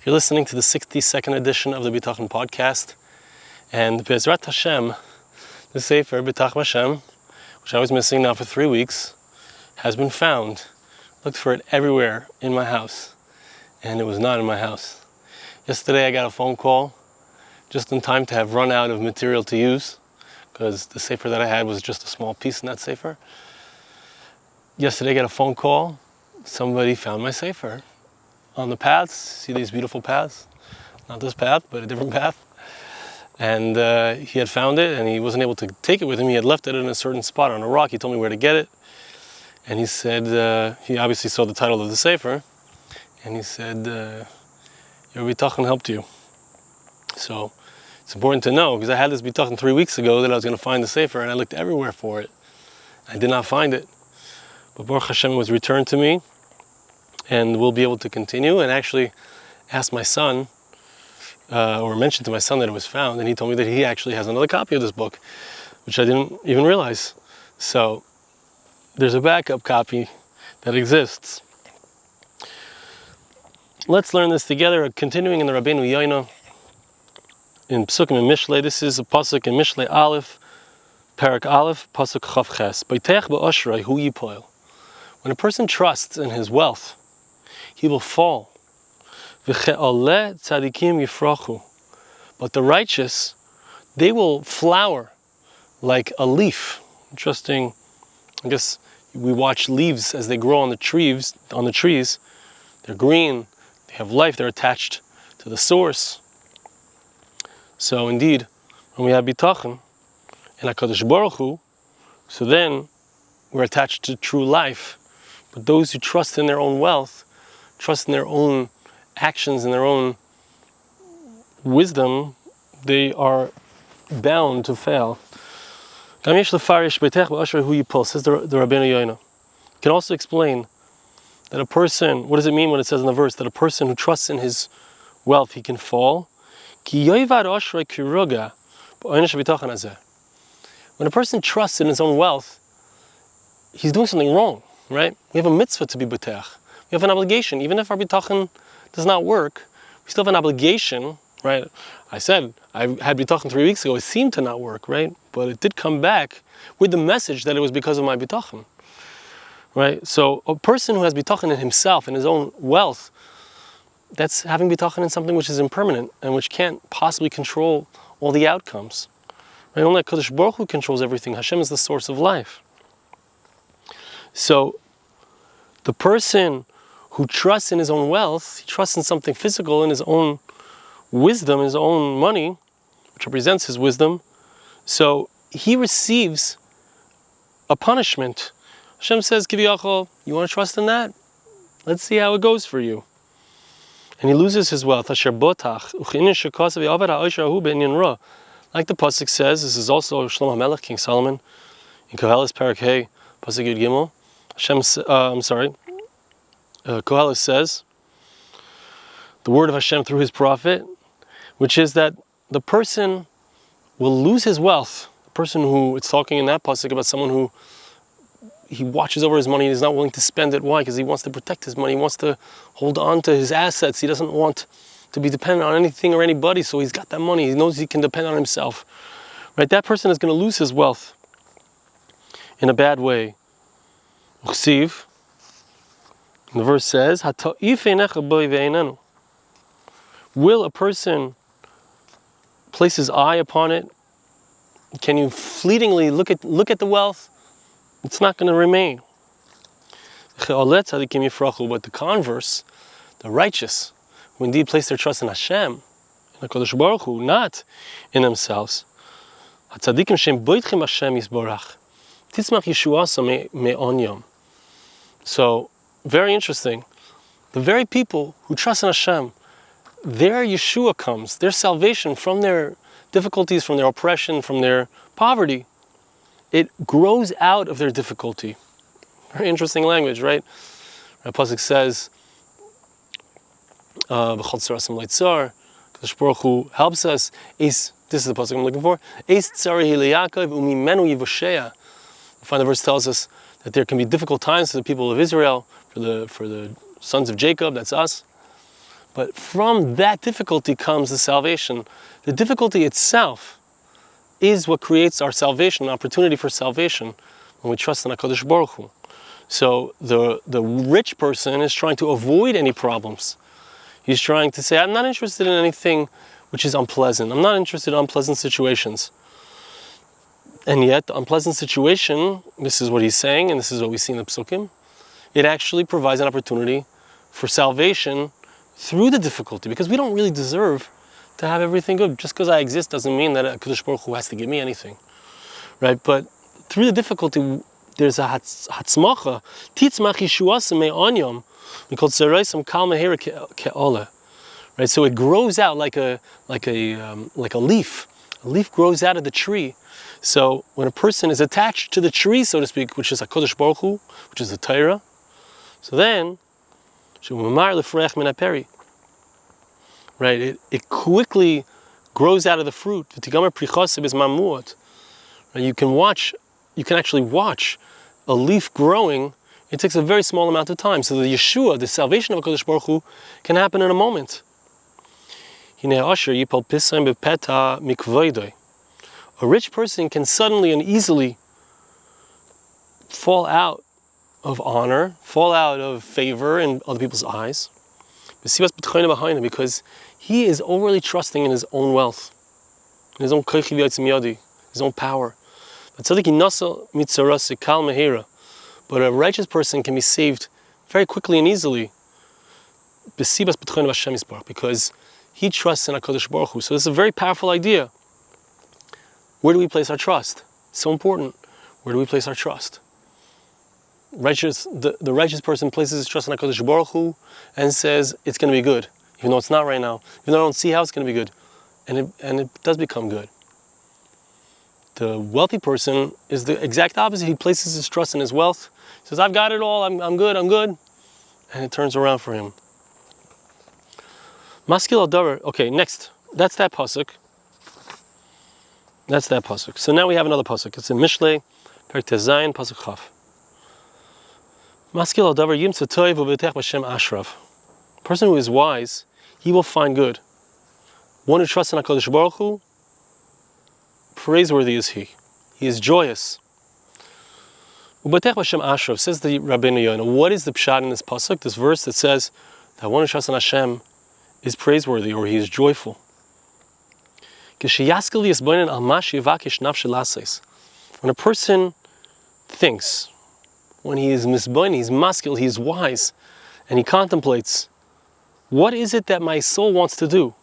You're listening to the 62nd edition of the Bitachon podcast, and Be'ezrat Hashem, the Sefer Bitachon Hashem, which I was missing now for 3 weeks, has been found. Looked for it everywhere in my house, and it was not in my house. Yesterday I got a phone call, just in time to have run out of material to use, because the Sefer that I had was just a small piece in that Sefer. Yesterday I got a phone call, somebody found my Sefer on the paths. See these beautiful paths? Not this path, but a different path. And he had found it, and he wasn't able to take it with him. He had left it in a certain spot on a rock. He told me where to get it. And he said, he obviously saw the title of the Sefer, and he said, your Bitachon helped you. So it's important to know, because I had this Bitachon 3 weeks ago that I was going to find the Sefer, and I looked everywhere for it. I did not find it. But Baruch Hashem was returned to me, and we'll be able to continue. And actually asked my son, or mentioned to my son that it was found, and he told me that he actually has another copy of this book, which I didn't even realize. So there's a backup copy that exists. Let's learn this together, continuing in the Rabenu Yonah, in Psukim and Mishlei. This is a pasuk in Mishlei Aleph, Parak Aleph, pasuk Chav Ches. Beiteach ba'ashrei hu yipoil. When a person trusts in his wealth, he will fall. V'che'oleh tzadikim yifrachu. But the righteous, they will flower like a leaf. Interesting. I guess we watch leaves as they grow on the trees. They're green, they have life, they're attached to the source. So indeed, when we have Bitachon and HaKadosh Baruch Hu, so then we're attached to true life. But those who trust in their own wealth, trust in their own actions and their own wisdom, they are bound to fail. Says the Rabenu Yonah. You can also explain that a person, what does it mean when it says in the verse that a person who trusts in his wealth, he can fall? When a person trusts in his own wealth, he's doing something wrong, right? We have a mitzvah to be Bitach. We have an obligation. Even if our Bitachon does not work, we still have an obligation, right? I said, I had Bitachon 3 weeks ago, it seemed to not work, right? But it did come back with the message that it was because of my Bitachon, right? So a person who has Bitachon in himself, in his own wealth, that's having Bitachon in something which is impermanent and which can't possibly control all the outcomes. Right? Only HaKadosh Baruch Hu controls everything. Hashem is the source of life. So the person who trusts in his own wealth, he trusts in something physical, in his own wisdom, his own money, which represents his wisdom, so he receives a punishment. Hashem says, Kiviyachol, you want to trust in that? Let's see how it goes for you. And he loses his wealth. Like the pasuk says, this is also Shlomo HaMelech, King Solomon, in Koheles Parak Hey, pasuk Yud Gimel. Koheles says, the word of Hashem through his prophet, which is that the person will lose his wealth. The person who, it's talking in that pasuk about someone who he watches over his money and is not willing to spend it. Why? Because he wants to protect his money. He wants to hold on to his assets. He doesn't want to be dependent on anything or anybody. So he's got that money. He knows he can depend on himself. Right? That person is going to lose his wealth in a bad way. Uchsiv, the verse says, will a person place his eye upon it? Can you fleetingly look at the wealth? It's not going to remain. But the converse, the righteous, who indeed place their trust in Hashem, in HaKadosh Baruch Hu, not in themselves. So, very interesting. The very people who trust in Hashem, their Yeshua comes, their salvation from their difficulties, from their oppression, from their poverty, it grows out of their difficulty. Very interesting language, right? The pasuk says, "B'chol tzarasim leitzar," Kadosh Baruch Hu helps us. This is the pasuk I'm looking for. Eis tzari leYaakov umimenu yivosheya. The final verse tells us that there can be difficult times for the people of Israel, for the sons of Jacob. That's us. But from that difficulty comes the salvation. The difficulty itself is what creates our salvation, an opportunity for salvation, when we trust in HaKadosh Baruch Hu. So the rich person is trying to avoid any problems. He's trying to say, I'm not interested in anything which is unpleasant. I'm not interested in unpleasant situations. And yet, the unpleasant situation, this is what he's saying, and this is what we see in the Psukim, it actually provides an opportunity for salvation through the difficulty, because we don't really deserve to have everything good. Just because I exist doesn't mean that HaKadosh Baruch Hu has to give me anything, right? But through the difficulty, there's a hatzmacha. Titzmach yeshuasim me'onyom. We call tzeroisam kal mehera ke'ola. Right? So it grows out like a leaf. A leaf grows out of the tree. So when a person is attached to the tree, so to speak, which is HaKadosh Baruch Hu, which is the Torah, so then right? It quickly grows out of the fruit. Right? You can actually watch a leaf growing. It takes a very small amount of time. So the Yeshua, the salvation of HaKadosh Baruch Hu, can happen in a moment. A rich person can suddenly and easily fall out of honor, fall out of favor in other people's eyes, because he is overly trusting in his own wealth, in his own his own power. But a righteous person can be saved very quickly and easily because he trusts in HaKadosh Baruch Hu. So this is a very powerful idea. Where do we place our trust? It's so important. Where do we place our trust? The righteous person places his trust in HaKadosh Baruch Hu and says it's going to be good, even though it's not right now, even though I don't see how it's going to be good, and it does become good. The wealthy person is the exact opposite. He places his trust in his wealth. He says, I've got it all, I'm good, and it turns around for him. Maskil al-davar. Okay, next. That's that pasuk. So now we have another pasuk. It's in Mishlei, Perek Tezayin, pasuk Chaf. Maskil al-davar yimtza toiv u'betech b'shem ashrav. A person who is wise, he will find good. One who trusts in HaKadosh Baruch Hu, praiseworthy is he. He is joyous. U'betech b'shem ashrav, says the Rabenu Yonah. What is the pshat in this pasuk, this verse that says that one who trusts in Hashem is praiseworthy, or he is joyful? When a person thinks, when he is misboin, he's maskil, he is wise, and he contemplates, what is it that my soul wants to do?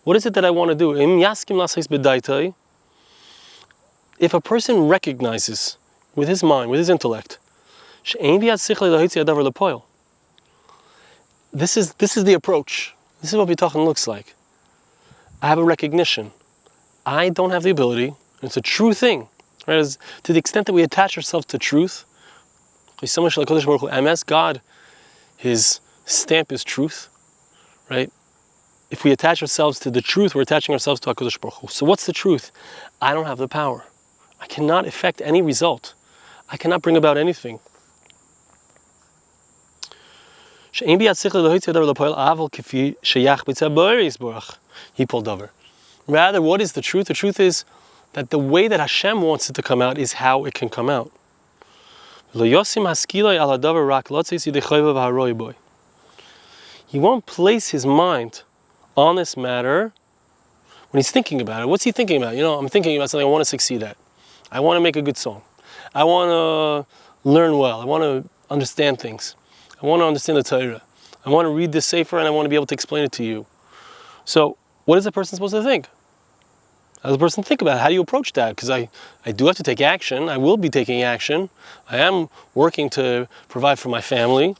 What is it that I want to do? If a person recognizes with his mind, with his intellect, this is the approach. This is what Bitachon looks like. I have a recognition. I don't have the ability. It's a true thing. Right? To the extent that we attach ourselves to truth, God, his stamp is truth. Right? If we attach ourselves to the truth, we're attaching ourselves to HaKadosh Baruch Hu. So what's the truth? I don't have the power. I cannot affect any result. I cannot bring about anything. Rather, what is the truth? The truth is that the way that Hashem wants it to come out is how it can come out. He won't place his mind on this matter when he's thinking about it. What's he thinking about? I'm thinking about something I want to succeed at. I want to make a good song. I want to learn well. I want to understand things. I want to understand the Torah. I want to read this sefer and I want to be able to explain it to you. So, what is a person supposed to think? How does a person think about it? How do you approach that? Because I do have to take action. I will be taking action. I am working to provide for my family,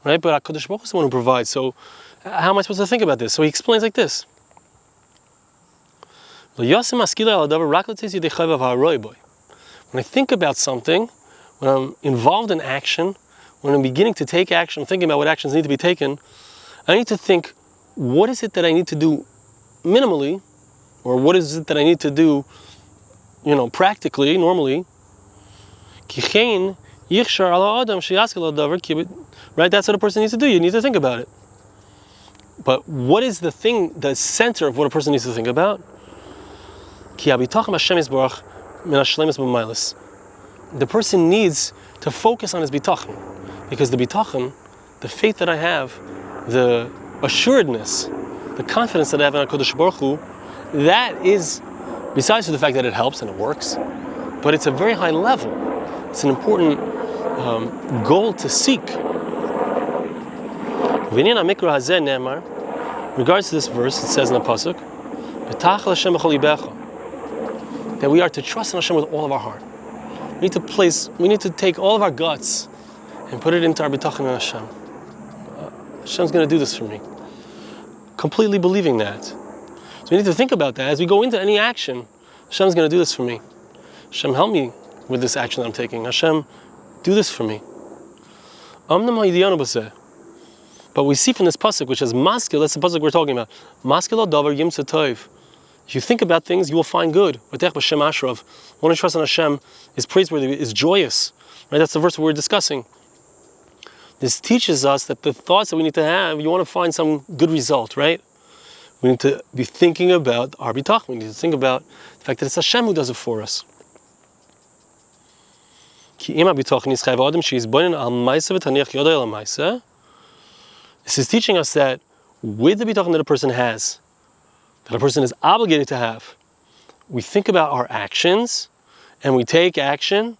right? But HaKadosh Baruch Hu is the one who provides. So, how am I supposed to think about this? So he explains like this. When I think about something, when I'm involved in action, when I'm beginning to take action, I'm thinking about what actions need to be taken, I need to think, what is it that I need to do minimally, or what is it that I need to do, practically, normally? Right? That's what a person needs to do. You need to think about it. But what is the thing, the center of what a person needs to think about? The person needs to focus on his bitachon, because the bitachon, the faith that I have, the assuredness, the confidence that I have in HaKadosh Baruch Hu, that is, besides the fact that it helps and it works, but it's a very high level. It's an important goal to seek. In regards to this verse, it says in the pasuk, that we are to trust in Hashem with all of our heart. We need to take all of our guts and put it into our bitachon in Hashem. Hashem's going to do this for me. Completely believing that. So we need to think about that as we go into any action. Hashem's going to do this for me. Hashem, help me with this action that I'm taking. Hashem, do this for me. But we see from this pasuk, which is maskil, that's the pasuk we're talking about. Maskil davar yimtza tov. If you think about things, you will find good. One who trusts in Hashem is praiseworthy, is joyous. Right? That's the verse we're discussing. This teaches us that the thoughts that we need to have, you want to find some good result, right? We need to be thinking about our bitachon. We need to think about the fact that it's Hashem who does it for us. This is teaching us that with the bitachon that a person has, that a person is obligated to have, we think about our actions and we take action.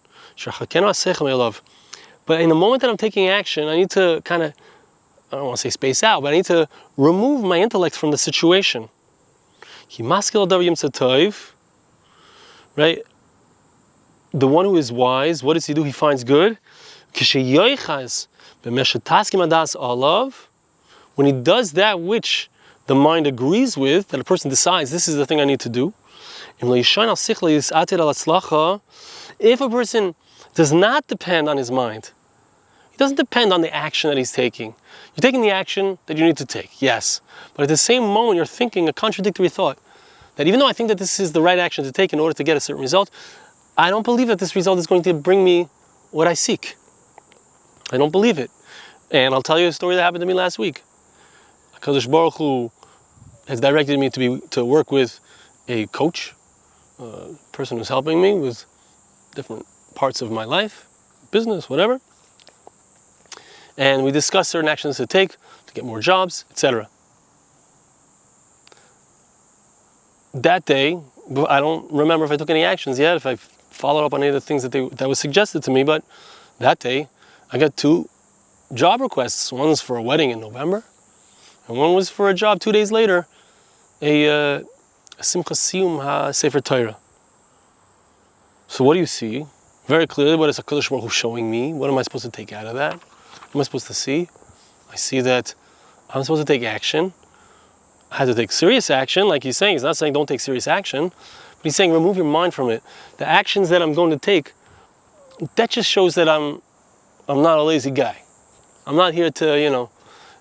But in the moment that I'm taking action, I need to kind of, I don't want to say space out, but I need to remove my intellect from the situation. Right? The one who is wise, what does he do? He finds good. When he does that which the mind agrees with, that a person decides, this is the thing I need to do. If a person does not depend on his mind, he doesn't depend on the action that he's taking. You're taking the action that you need to take, yes. But at the same moment, you're thinking a contradictory thought. That even though I think that this is the right action to take in order to get a certain result, I don't believe that this result is going to bring me what I seek. I don't believe it. And I'll tell you a story that happened to me last week. HaKadosh Baruch Hu has directed me to work with a coach, a person who's helping me with different parts of my life, business, whatever. And we discuss certain actions to take to get more jobs, etc. That day, I don't remember if I took any actions yet, if I followed up on any of the things that was suggested to me, but that day I got 2 job requests. One was for a wedding in November, and one was for a job 2 days later, a Simchas Siyum HaSefer Torah. So what do you see? Very clearly, what is HaKadosh Baruch Hu showing me? What am I supposed to take out of that? What am I supposed to see? I see that I'm supposed to take action. I had to take serious action, like he's saying. He's not saying don't take serious action, but he's saying remove your mind from it. The actions that I'm going to take, that just shows that I'm not a lazy guy. I'm not here to,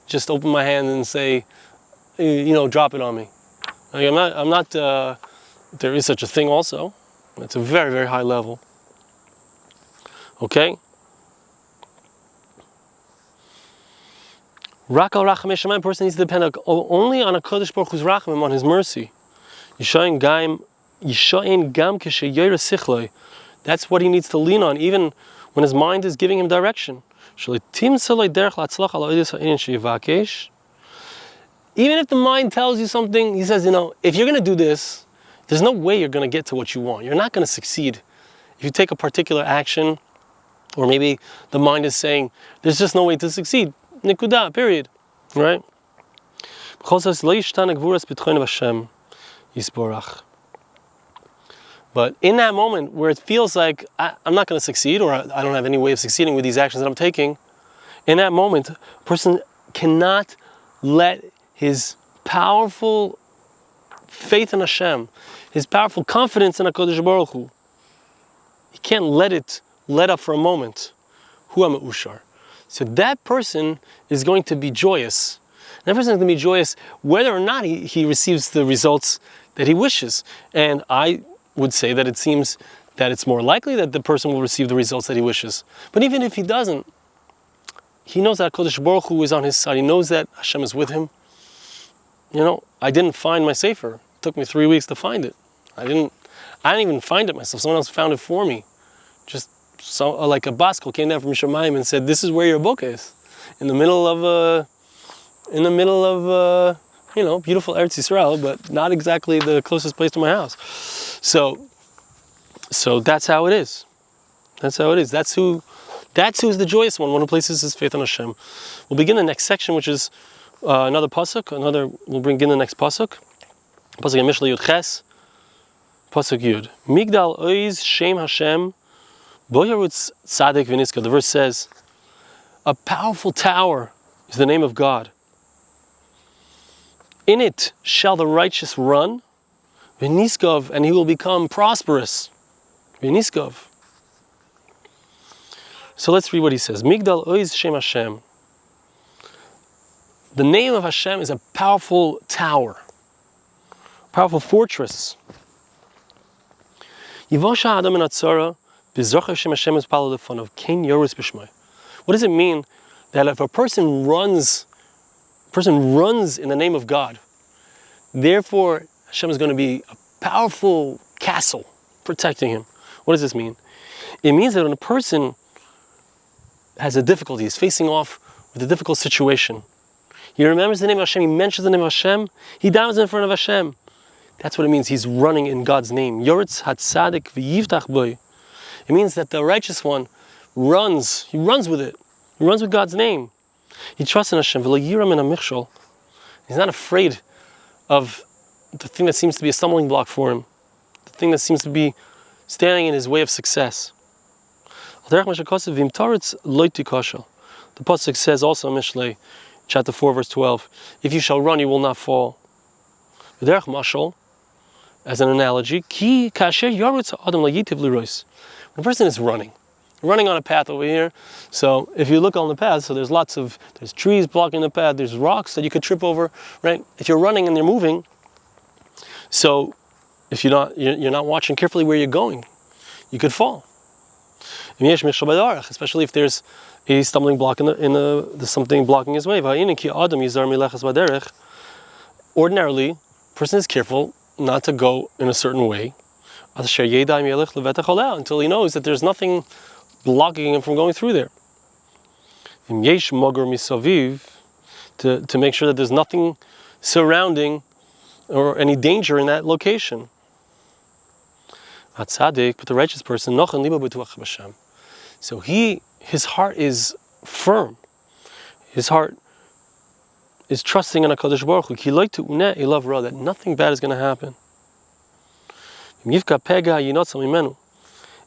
just open my hand and say, drop it on me. Like, I'm not, there is such a thing also. It's a very, very high level. Okay? Rak al rachamei shamayim, a person needs to depend only on a Kodesh Baruch Hu's rachamim, on his mercy. Yishayin gam k'sheyera sichloi. That's what he needs to lean on, even when his mind is giving him direction. Even if the mind tells you something, he says, if you're going to do this, there's no way you're going to get to what you want. You're not going to succeed. If you take a particular action, or maybe the mind is saying, there's just no way to succeed. Nikuda, period. Right? But in that moment where it feels like I'm not going to succeed, or I don't have any way of succeeding with these actions that I'm taking, in that moment, a person cannot let his powerful faith in Hashem, his powerful confidence in HaKadosh Baruch Hu, he can't let it let up for a moment. Hu ha'me'ushar. So that person is going to be joyous. That person is going to be joyous whether or not he receives the results that he wishes. And I would say that it seems that it's more likely that the person will receive the results that he wishes. But even if he doesn't, he knows that HaKadosh Baruch Hu is on his side. He knows that Hashem is with him. I didn't find my sefer. It took me 3 weeks to find it. I didn't even find it myself. Someone else found it for me. Just like a baskel came down from Shemayim and said, "This is where your book is," in the middle of beautiful Eretz Yisrael, but not exactly the closest place to my house. So that's how it is. That's how it is. That's who's the joyous one who places his faith on Hashem. We'll begin the next section, which is another pasuk. We'll begin the next pasuk. Pasuk in Mishle Yud Ches. Pasuk Yud. Migdal oiz shem Hashem boyarutz tzadik v'niska. The verse says, a powerful tower is the name of God. In it shall the righteous run, v'niskov, and he will become prosperous. V'niskov. So let's read what he says. Migdal oiz shem Hashem. The name of Hashem is a powerful tower, powerful fortress. Yivosha adam in atzara, b'zochav shem Hashem is palo lefonav, kein yorus b'shmai. What does it mean that if a person runs in the name of God, therefore Hashem is going to be a powerful castle protecting him? What does this mean? It means that when a person has a difficulty, is facing off with a difficult situation, he remembers the name of Hashem, he mentions the name of Hashem, he dives in front of Hashem. That's what it means, he's running in God's name. Yoretz hatzadik v'yivtach boy. It means that the righteous one runs with it. He runs with God's name. He trusts in Hashem. He's not afraid of the thing that seems to be a stumbling block for him, the thing that seems to be standing in his way of success. The pasuk says also in Mishlei, chapter 4, verse 12, if you shall run, you will not fall. As an analogy, when a person is running on a path over here, so if you look on the path, so there's trees blocking the path, there's rocks that you could trip over, right? If you're running and you're moving, so if you're not watching carefully where you're going, you could fall. Especially if there's a stumbling block there's something blocking his way. Ordinarily, a person is careful not to go in a certain way until he knows that there's nothing blocking him from going through there. To make sure that there's nothing surrounding or any danger in that location. But the righteous person, so his heart is firm. His heart is trusting in HaKadosh Baruch Hu. That nothing bad is going to happen.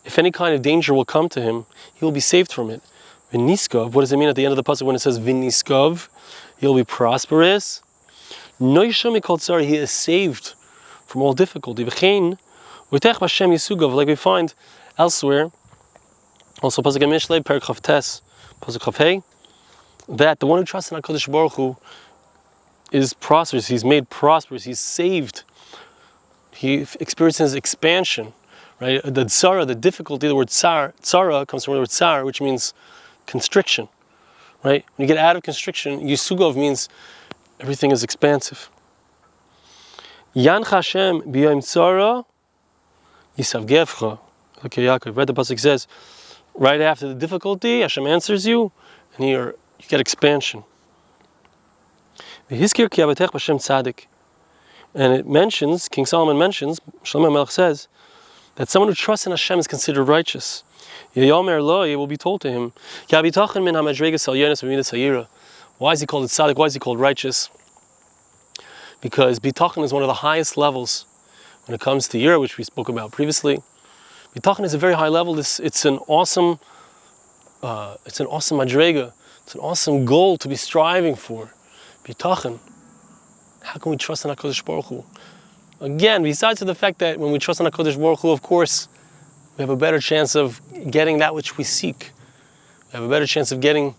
If any kind of danger will come to him, he will be saved from it. V'niskov, what does it mean at the end of the pasuk when it says v'niskov? He will be prosperous. He is saved from all difficulty. Like we find elsewhere, also pasuk in Mishlei, Perek Chav Tes, pasuk Chav Hei, that the one who trusts in HaKadosh Baruch Hu is prosperous. He's made prosperous. He's saved. He experiences expansion. Right? The tzara, the difficulty, the word tzara comes from the word tsar, which means constriction. Right? When you get out of constriction, yisugov means everything is expansive. Yan Hashem b'yom tzara yisavgevcha. Okay, Yaakov, right? The pasuk says, right after the difficulty, Hashem answers you, and you get expansion. And it mentions, King Solomon mentions, Shlomo Melech says, that someone who trusts in Hashem is considered righteous. It will be told to him, why is he called tzaddik? Why is he called righteous? Because Bitachon is one of the highest levels when it comes to Yirah, which we spoke about previously. Bitachon is a very high level. It's an awesome madrega. It's an awesome goal to be striving for. Bitachon. How can we trust in HaKadosh Baruch Hu? Again, besides the fact that when we trust in HaKadosh Baruch Hu, of course, we have a better chance of getting that which we seek. We have a better chance of getting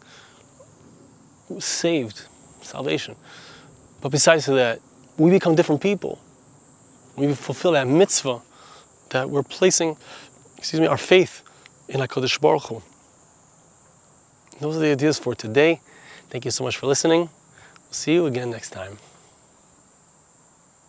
saved, salvation. But besides that, we become different people. We fulfill that mitzvah that we're placing, our faith in HaKadosh Baruch Hu. Those are the ideas for today. Thank you so much for listening. We'll see you again next time.